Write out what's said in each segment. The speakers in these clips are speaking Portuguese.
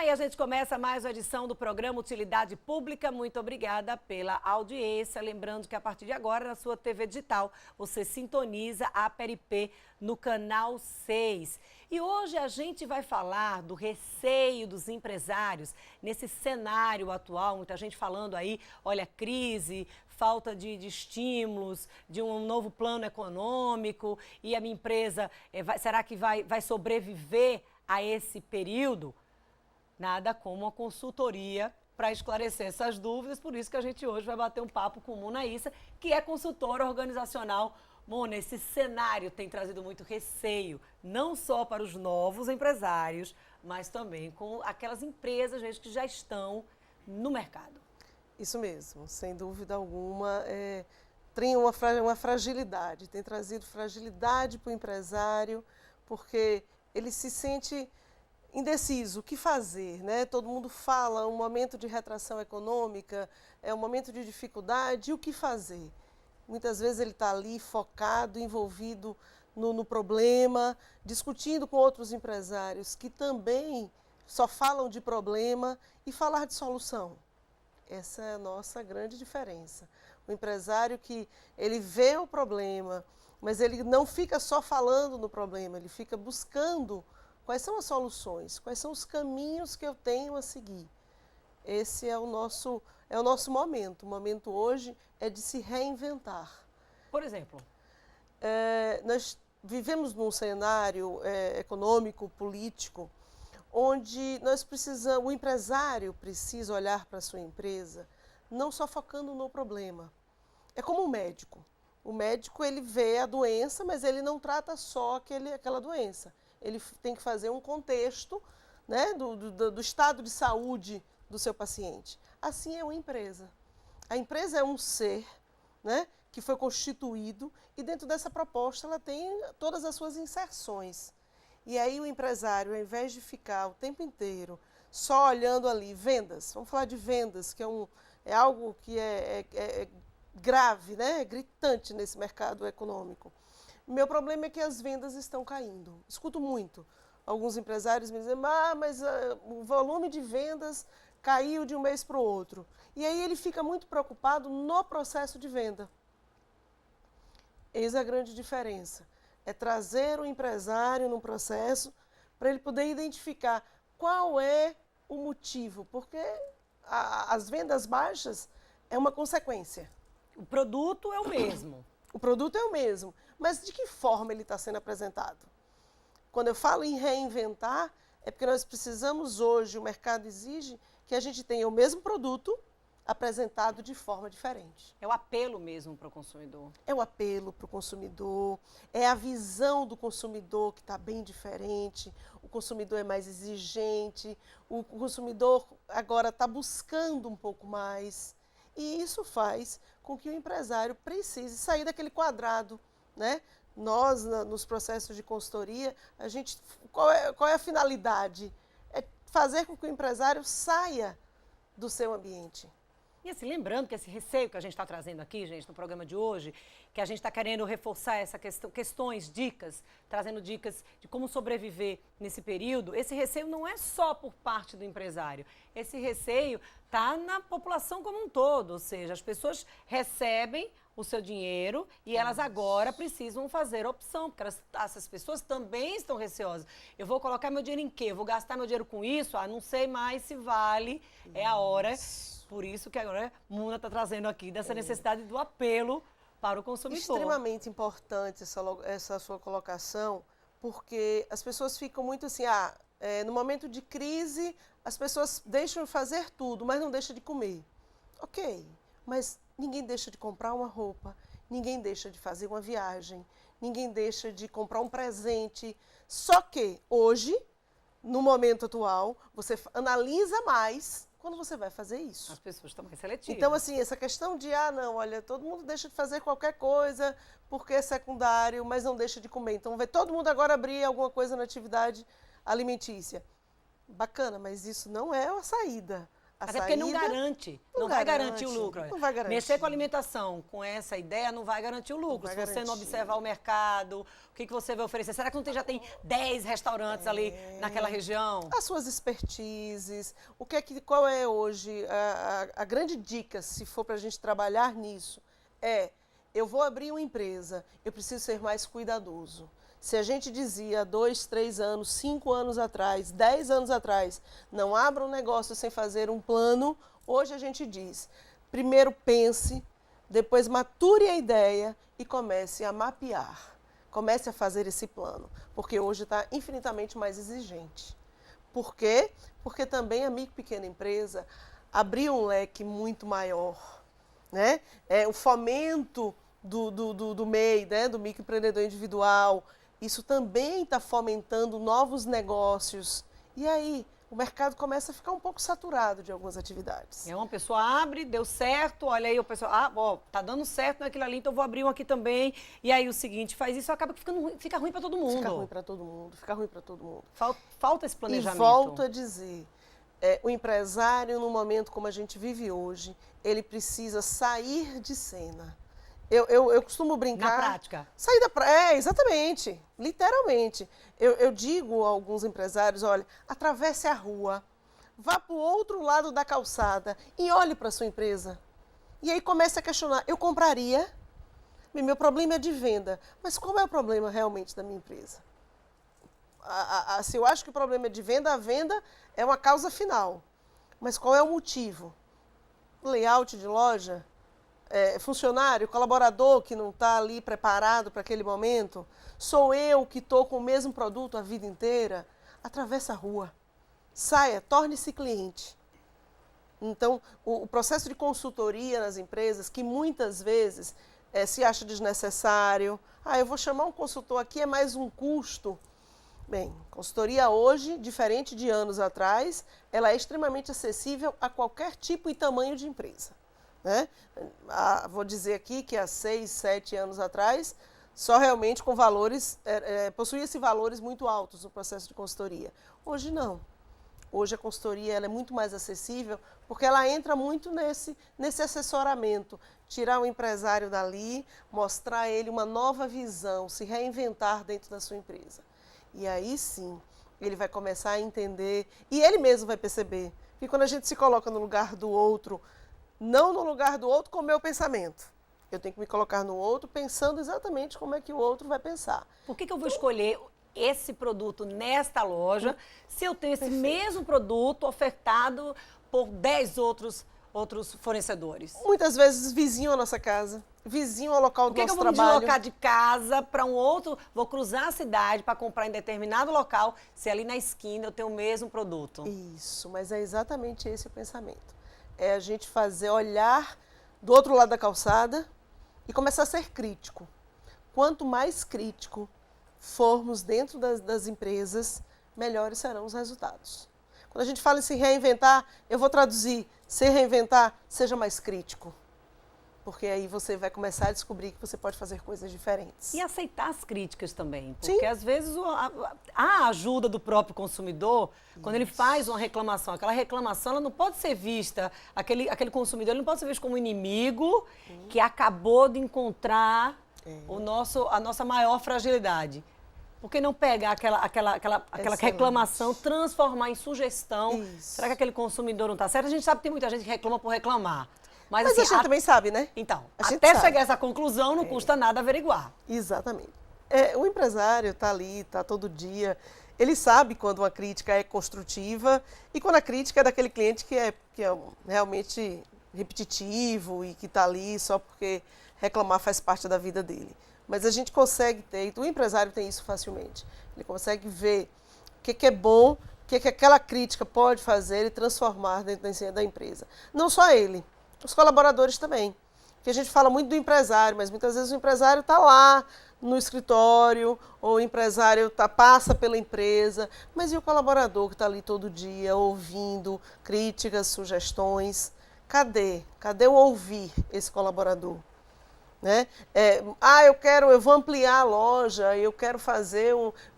Aí a gente começa mais uma edição do programa Utilidade Pública. Muito obrigada pela audiência. Lembrando que a partir de agora, na sua TV digital, você sintoniza a Peripê no canal 6. E hoje a gente vai falar do receio dos empresários nesse cenário atual. Muita gente falando aí, olha, crise, falta de estímulos, de um novo plano econômico. E a minha empresa, será que vai sobreviver a esse período? Nada como uma consultoria para esclarecer essas dúvidas, por isso que a gente hoje vai bater um papo com Muna Issa, que é consultora organizacional. Mona, esse cenário tem trazido muito receio, não só para os novos empresários, mas também com aquelas empresas mesmo que já estão no mercado. Isso mesmo, sem dúvida alguma, tem uma fragilidade, tem trazido fragilidade para o empresário, porque ele se sente indeciso, o que fazer, né? Todo mundo fala, um momento de retração econômica, é um momento de dificuldade, e o que fazer? Muitas vezes ele está ali focado, envolvido no problema, discutindo com outros empresários que também só falam de problema e falar de solução. Essa é a nossa grande diferença. O empresário que ele vê o problema, mas ele não fica só falando no problema, ele fica buscando quais são as soluções, quais são os caminhos que eu tenho a seguir. Esse é o nosso momento. O momento hoje é de se reinventar. Por exemplo? Nós vivemos num cenário econômico, político, onde o empresário precisa olhar para a sua empresa não só focando no problema. É como um médico. O médico ele vê a doença, mas ele não trata só aquela doença. Ele tem que fazer um contexto, né, do estado de saúde do seu paciente. Assim é uma empresa. A empresa é um ser, né, que foi constituído e dentro dessa proposta ela tem todas as suas inserções. E aí o empresário, ao invés de ficar o tempo inteiro só olhando ali vendas, vamos falar de vendas, que é algo que é grave, né, é gritante nesse mercado econômico. Meu problema é que as vendas estão caindo. Escuto muito. Alguns empresários me dizem, mas o volume de vendas caiu de um mês para o outro. E aí ele fica muito preocupado no processo de venda. Eis a grande diferença. É trazer o empresário num processo para ele poder identificar qual é o motivo. Porque as vendas baixas é uma consequência. O produto é o mesmo. O produto é o mesmo, mas de que forma ele está sendo apresentado? Quando eu falo em reinventar, é porque nós precisamos hoje, o mercado exige que a gente tenha o mesmo produto apresentado de forma diferente. É o apelo mesmo para o consumidor. É o apelo para o consumidor, é a visão do consumidor que está bem diferente, o consumidor é mais exigente, o consumidor agora está buscando um pouco mais. E isso faz com que o empresário precise sair daquele quadrado, né? Nós, nos processos de consultoria, qual é a finalidade? É fazer com que o empresário saia do seu ambiente. E assim, lembrando que esse receio que a gente está trazendo aqui, gente, no programa de hoje, que a gente está querendo reforçar essa dicas, trazendo dicas de como sobreviver nesse período, esse receio não é só por parte do empresário. Esse receio está na população como um todo, ou seja, as pessoas recebem o seu dinheiro e elas agora precisam fazer opção, porque essas pessoas também estão receosas. Eu vou colocar meu dinheiro em quê? Eu vou gastar meu dinheiro com isso? Não sei mais se vale, é a hora. Por isso que agora Muna está trazendo aqui dessa necessidade do apelo para o consumidor. Extremamente importante essa sua colocação, porque as pessoas ficam muito assim, no momento de crise, as pessoas deixam de fazer tudo, mas não deixam de comer. Ok, mas ninguém deixa de comprar uma roupa, ninguém deixa de fazer uma viagem, ninguém deixa de comprar um presente. Só que hoje, no momento atual, você analisa mais quando você vai fazer isso. As pessoas estão mais seletivas. Então, assim, essa questão de, todo mundo deixa de fazer qualquer coisa porque é secundário, mas não deixa de comer. Então, vai todo mundo agora abrir alguma coisa na atividade alimentícia. Bacana, mas isso não é a saída. Até porque não garante, não vai garantir o lucro. Não vai garantir. Mexer com a alimentação, com essa ideia, não vai garantir o lucro. Se você não observar o mercado, o que você vai oferecer? Será que não tem, já tem 10 restaurantes ali naquela região? As suas expertises, qual é hoje a grande dica, se for para a gente trabalhar nisso, eu vou abrir uma empresa, eu preciso ser mais cuidadoso. Se a gente dizia 2, 3 anos, 5 anos atrás, 10 anos atrás, não abra um negócio sem fazer um plano, hoje a gente diz, primeiro pense, depois mature a ideia e comece a mapear. Comece a fazer esse plano, porque hoje está infinitamente mais exigente. Por quê? Porque também a micro e pequena empresa abriu um leque muito maior, né? O fomento do MEI, né? Do microempreendedor individual, isso também está fomentando novos negócios. E aí, o mercado começa a ficar um pouco saturado de algumas atividades. Uma pessoa abre, deu certo, olha aí o pessoal, tá dando certo naquilo ali, então vou abrir um aqui também. E aí o seguinte, faz isso, acaba que fica ruim para todo mundo. Fica ruim para todo mundo, fica ruim para todo mundo. Falta esse planejamento. E volto a dizer, o empresário, num momento como a gente vive hoje, ele precisa sair de cena. Eu costumo brincar... Na prática. Sair da praia, exatamente, literalmente. Eu digo a alguns empresários, olha, atravesse a rua, vá para o outro lado da calçada e olhe para a sua empresa. E aí comece a questionar, eu compraria? Meu problema é de venda, mas qual é o problema realmente da minha empresa? Se eu acho que o problema é de venda, a venda é uma causa final. Mas qual é o motivo? Layout de loja? Funcionário, colaborador que não está ali preparado para aquele momento? Sou eu que estou com o mesmo produto a vida inteira? Atravesse a rua, saia, torne-se cliente. Então, o processo de consultoria nas empresas, que muitas vezes se acha desnecessário, eu vou chamar um consultor aqui, é mais um custo. Bem, consultoria hoje, diferente de anos atrás, ela é extremamente acessível a qualquer tipo e tamanho de empresa. Né? Vou dizer aqui que há 6, 7 anos atrás, só realmente com valores, possuía-se valores muito altos no processo de consultoria. Hoje não. Hoje a consultoria ela é muito mais acessível porque ela entra muito nesse assessoramento, tirar o empresário dali, mostrar a ele uma nova visão, se reinventar dentro da sua empresa. E aí sim, ele vai começar a entender e ele mesmo vai perceber que quando a gente se coloca no lugar do outro, não no lugar do outro com o meu pensamento. Eu tenho que me colocar no outro pensando exatamente como é que o outro vai pensar. Por que eu vou escolher esse produto nesta loja se eu tenho esse mesmo produto ofertado por 10 outros fornecedores? Muitas vezes vizinho à nossa casa, vizinho ao local do nosso trabalho. Por que eu vou me deslocar de casa para um outro, vou cruzar a cidade para comprar em determinado local, se ali na esquina eu tenho o mesmo produto? Isso, mas é exatamente esse o pensamento. É a gente olhar do outro lado da calçada e começar a ser crítico. Quanto mais crítico formos dentro das empresas, melhores serão os resultados. Quando a gente fala em se reinventar, eu vou traduzir, se reinventar, seja mais crítico. Porque aí você vai começar a descobrir que você pode fazer coisas diferentes. E aceitar as críticas também. Porque Sim. às vezes a ajuda do próprio consumidor, quando ele faz uma reclamação, aquela reclamação ela não pode ser vista, aquele consumidor ele não pode ser visto como inimigo que acabou de encontrar a nossa maior fragilidade. Por que não pegar aquela reclamação, transformar em sugestão? Isso. Será que aquele consumidor não está certo? A gente sabe que tem muita gente que reclama por reclamar. Mas assim, a gente também sabe, né? Então, até chegar a essa conclusão, não custa nada averiguar. Exatamente. O empresário está ali, está todo dia, ele sabe quando uma crítica é construtiva e quando a crítica é daquele cliente que é realmente repetitivo e que está ali só porque reclamar faz parte da vida dele. Mas a gente consegue ter, o empresário tem isso facilmente, ele consegue ver o que é bom, o que aquela crítica pode fazer e transformar dentro da empresa. Não só ele. Os colaboradores também. Porque a gente fala muito do empresário, mas muitas vezes o empresário está lá no escritório, ou o empresário passa pela empresa, mas e o colaborador que está ali todo dia ouvindo críticas, sugestões? Cadê? Cadê o ouvir esse colaborador? Né? Eu vou ampliar a loja, eu quero fazer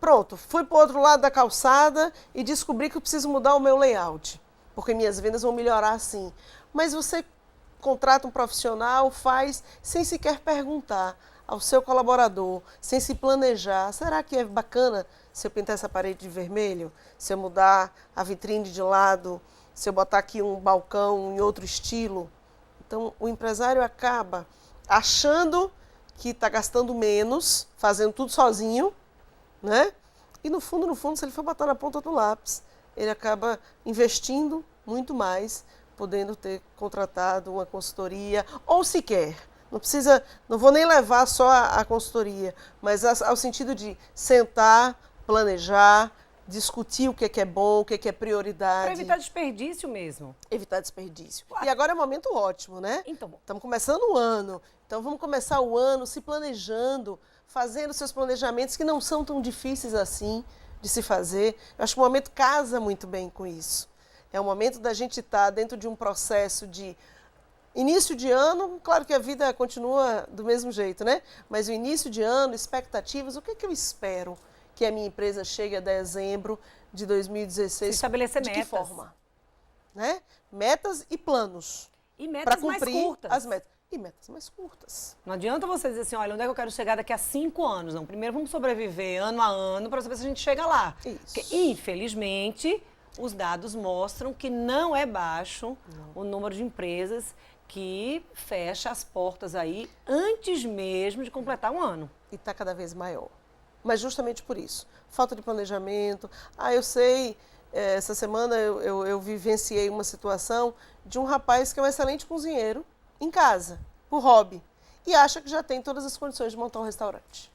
Pronto, fui para o outro lado da calçada e descobri que eu preciso mudar o meu layout. porque minhas vendas vão melhorar sim. Mas você contrata um profissional, faz sem sequer perguntar ao seu colaborador, sem se planejar. Será que é bacana se eu pintar essa parede de vermelho? Se eu mudar a vitrine de lado? Se eu botar aqui um balcão em outro estilo? Então, o empresário acaba achando que está gastando menos, fazendo tudo sozinho, né? E no fundo, se ele for botar na ponta do lápis, ele acaba investindo muito mais, podendo ter contratado uma consultoria, ou sequer, não vou nem levar só a consultoria, mas ao sentido de sentar, planejar, discutir o que é bom, o que é prioridade. Para evitar desperdício mesmo. Evitar desperdício. E agora é um momento ótimo, né? Então, estamos começando o ano, então vamos começar o ano se planejando, fazendo seus planejamentos que não são tão difíceis assim de se fazer. Eu acho que o momento casa muito bem com isso. É o momento da gente estar dentro de um processo de início de ano, claro que a vida continua do mesmo jeito, né? Mas o início de ano, expectativas, o que eu espero que a minha empresa chegue a dezembro de 2016? Estabelecer de metas. Que forma? Né? Metas e planos. E metas para cumprir mais curtas. As metas. E metas mais curtas. Não adianta você dizer assim, olha, onde é que eu quero chegar daqui a 5 anos? Não, primeiro vamos sobreviver ano a ano para saber se a gente chega lá. Isso. Porque, infelizmente, os dados mostram que não é baixo o número de empresas que fecha as portas aí antes mesmo de completar um ano. E está cada vez maior. Mas justamente por isso. Falta de planejamento. Eu sei, essa semana eu vivenciei uma situação de um rapaz que é um excelente cozinheiro em casa, por hobby, e acha que já tem todas as condições de montar um restaurante.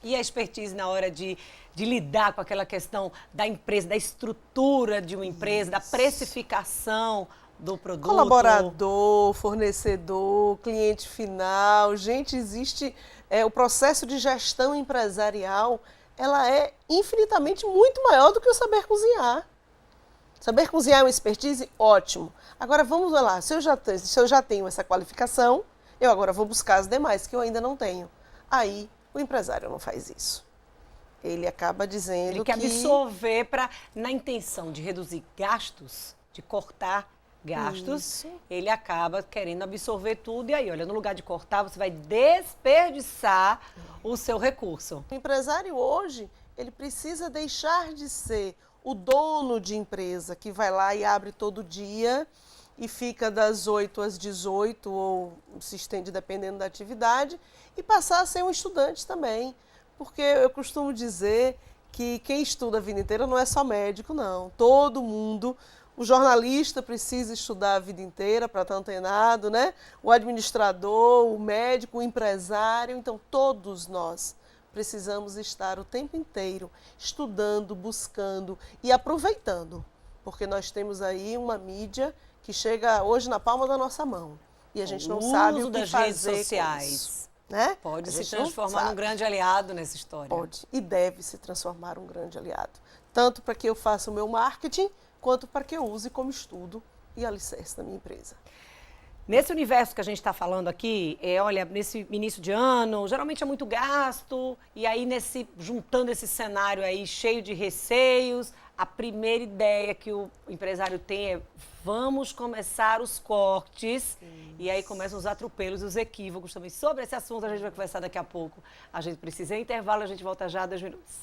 E a expertise na hora de lidar com aquela questão da empresa, da estrutura de uma empresa, da precificação do produto. Colaborador, fornecedor, cliente final. Gente, existe o processo de gestão empresarial, ela é infinitamente muito maior do que o saber cozinhar. Saber cozinhar é uma expertise? Ótimo. Agora vamos lá, se eu já tenho essa qualificação, eu agora vou buscar as demais que eu ainda não tenho. Aí o empresário não faz isso. Ele acaba dizendo ele quer absorver na intenção de reduzir gastos, de cortar gastos, Isso. Ele acaba querendo absorver tudo e aí, olha, no lugar de cortar, você vai desperdiçar o seu recurso. O empresário hoje, ele precisa deixar de ser o dono de empresa que vai lá e abre todo dia e fica das 8 às 18 ou se estende dependendo da atividade e passar a ser um estudante também. Porque eu costumo dizer que quem estuda a vida inteira não é só médico, não. Todo mundo, o jornalista precisa estudar a vida inteira para estar antenado, né? O administrador, o médico, o empresário, então todos nós precisamos estar o tempo inteiro estudando, buscando e aproveitando, porque nós temos aí uma mídia que chega hoje na palma da nossa mão e a gente não sabe o que das fazer redes sociais. com isso, né? Pode se transformar num grande aliado nessa história. Pode e deve se transformar num grande aliado, tanto para que eu faça o meu marketing, quanto para que eu use como estudo e alicerce da minha empresa. Nesse universo que a gente está falando aqui, olha, nesse início de ano, geralmente é muito gasto, e aí juntando esse cenário aí cheio de receios, a primeira ideia que o empresário tem é vamos começar os cortes, e aí começam os atropelos e os equívocos também. Sobre esse assunto a gente vai conversar daqui a pouco. A gente precisa ir intervalo, a gente volta já 2 minutos.